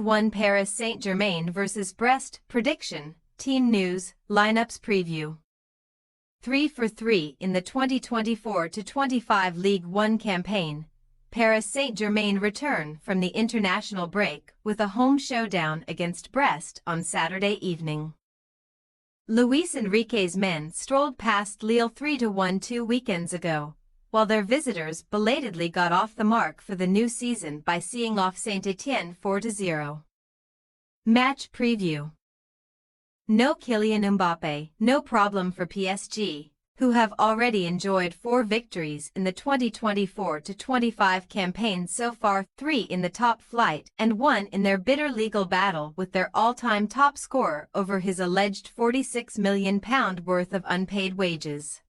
1 Paris Saint-Germain vs Brest. Prediction, team news, lineups preview. 3 for 3 in the 2024-25 Ligue 1 campaign. Paris Saint-Germain return from the international break with a home showdown against Brest on Saturday evening. Luis Enrique's men strolled past Lille 3-1 2 weekends ago, while their visitors belatedly got off the mark for the new season by seeing off Saint-Étienne 4-0. Match preview. No Kylian Mbappé, no problem for PSG, who have already enjoyed 4 victories in the 2024-25 campaign so far, 3 in the top flight and 1 in their bitter legal battle with their all-time top scorer over his alleged £46 million worth of unpaid wages.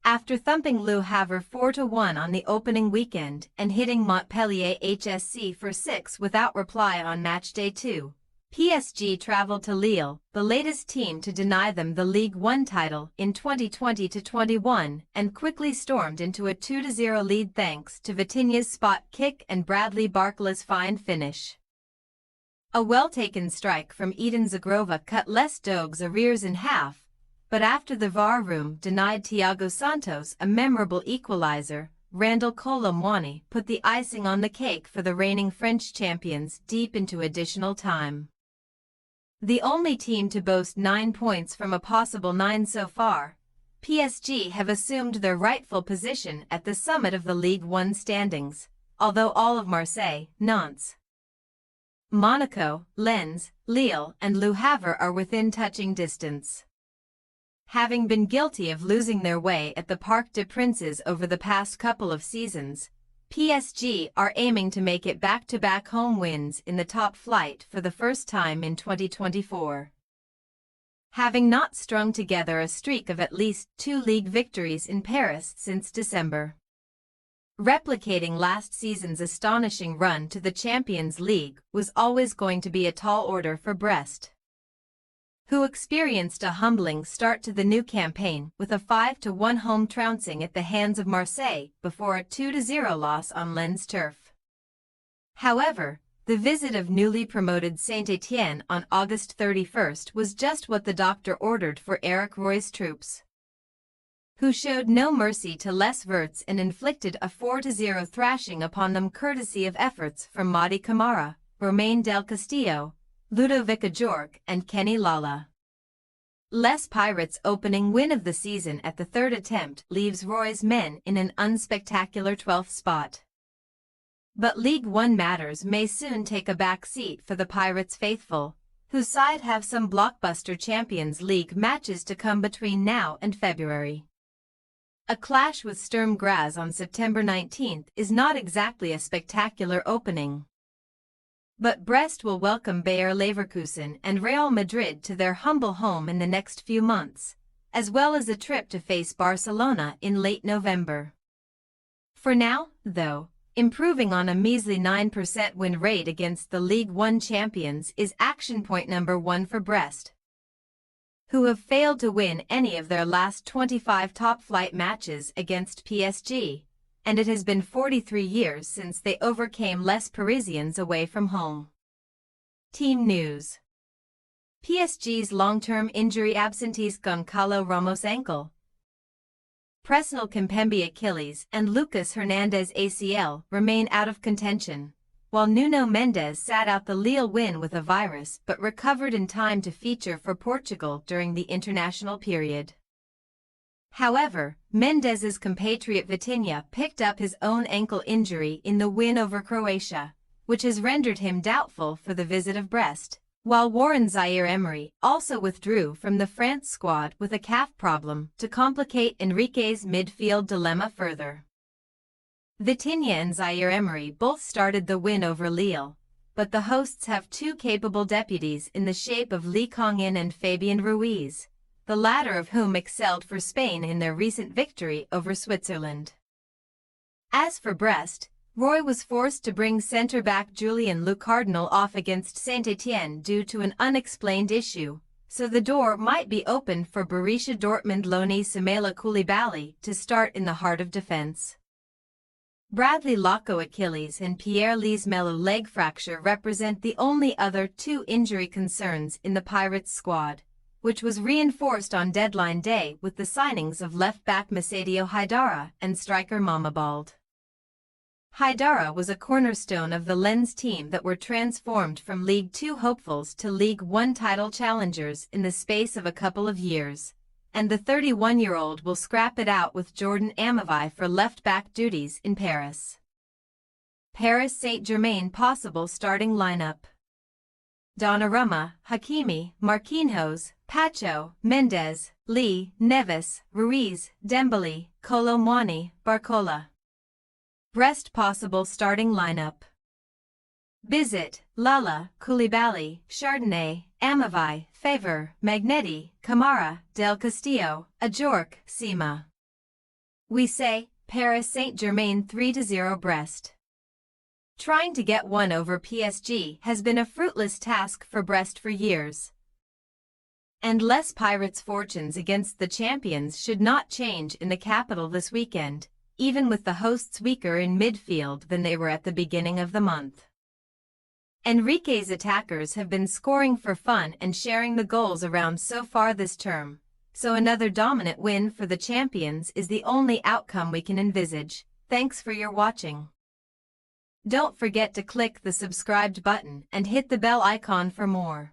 After thumping Le Havre 4-1 on the opening weekend and hitting Montpellier HSC for 6 without reply on matchday 2, PSG traveled to Lille, the latest team to deny them the Ligue 1 title in 2020-21, and quickly stormed into a 2-0 lead thanks to Vitinha's spot kick and Bradley Barcolla's fine finish. A well-taken strike from Eden Zagrova cut Les Dogues' arrears in half, but after the VAR room denied Thiago Santos a memorable equalizer, Randal Kolo Muani put the icing on the cake for the reigning French champions deep into additional time. The only team to boast 9 points from a possible 9 so far, PSG have assumed their rightful position at the summit of the Ligue 1 standings, although all of Marseille, Nantes, Monaco, Lens, Lille and Le Havre are within touching distance. Having been guilty of losing their way at the Parc des Princes over the past couple of seasons, PSG are aiming to make it back-to-back home wins in the top flight for the first time in 2024. Having not strung together a streak of at least 2 league victories in Paris since December. Replicating last season's astonishing run to the Champions League was always going to be a tall order for Brest, who experienced a humbling start to the new campaign with a 5-1 home trouncing at the hands of Marseille before a 2-0 loss on Lens turf. However, the visit of newly promoted Saint-Étienne on August 31st was just what the doctor ordered for Eric Roy's troops, who showed no mercy to Les Verts and inflicted a 4-0 thrashing upon them courtesy of efforts from Mady Camara, Romain Del Castillo, Ludovic Ajorc and Kenny Lala. Les Pirates' opening win of the season at the 3rd attempt leaves Roy's men in an unspectacular 12th spot. But Ligue 1 matters may soon take a back seat for the Pirates faithful, whose side have some blockbuster Champions League matches to come between now and February. A clash with Sturm Graz on September 19th is not exactly a spectacular opening. But Brest will welcome Bayer Leverkusen and Real Madrid to their humble home in the next few months, as well as a trip to face Barcelona in late November. For now, though, improving on a measly 9% win rate against the Ligue 1 champions is action point number 1 for Brest, who have failed to win any of their last 25 top-flight matches against PSG. And it has been 43 years since they overcame Les Parisiens away from home. Team news. PSG's long-term injury absentees Goncalo Ramos ankle, Presnel Kimpembe Achilles and Lucas Hernandez ACL remain out of contention, while Nuno Mendes sat out the Lille win with a virus but recovered in time to feature for Portugal during the international period. However, Mendes's compatriot Vitinha picked up his own ankle injury in the win over Croatia, which has rendered him doubtful for the visit of Brest, while Warren Zaïre-Emery also withdrew from the France squad with a calf problem to complicate Enrique's midfield dilemma further. Vitinha and Zaïre-Emery both started the win over Lille, but the hosts have 2 capable deputies in the shape of Lee Kong-in and Fabian Ruiz, the latter of whom excelled for Spain in their recent victory over Switzerland. As for Brest, Roy was forced to bring centre-back Julien Le Cardinal off against Saint-Étienne due to an unexplained issue, so the door might be open for Borussia Dortmund loanee Soumaila Koulibaly to start in the heart of defence. Bradley Locko Achilles and Pierre Lees-Mello leg fracture represent the only other two injury concerns in the Pirates squad, which was reinforced on deadline day with the signings of left-back Masadio Haidara and striker Mamabald. Haidara was a cornerstone of the Lens team that were transformed from League Two hopefuls to League One title challengers in the space of a couple of years, and the 31-year-old will scrap it out with Jordan Amavi for left-back duties in Paris. Paris Saint-Germain possible starting lineup: Donnarumma, Hakimi, Marquinhos, Pacho, Mendes, Lee, Neves, Ruiz, Dembele, Kolo Muani, Barcola. Brest possible starting lineup: Bizet, Lala, Koulibaly, Chardonnay, Amavi, Favre, Magnetti, Camara, Del Castillo, Ajorc, Sima. We say, Paris Saint-Germain 3-0 Brest. Trying to get one over PSG has been a fruitless task for Brest for years. And less Pirates' fortunes against the champions should not change in the capital this weekend, even with the hosts weaker in midfield than they were at the beginning of the month. Enrique's attackers have been scoring for fun and sharing the goals around so far this term, so another dominant win for the champions is the only outcome we can envisage. Thanks for your watching. Don't forget to click the subscribed button and hit the bell icon for more.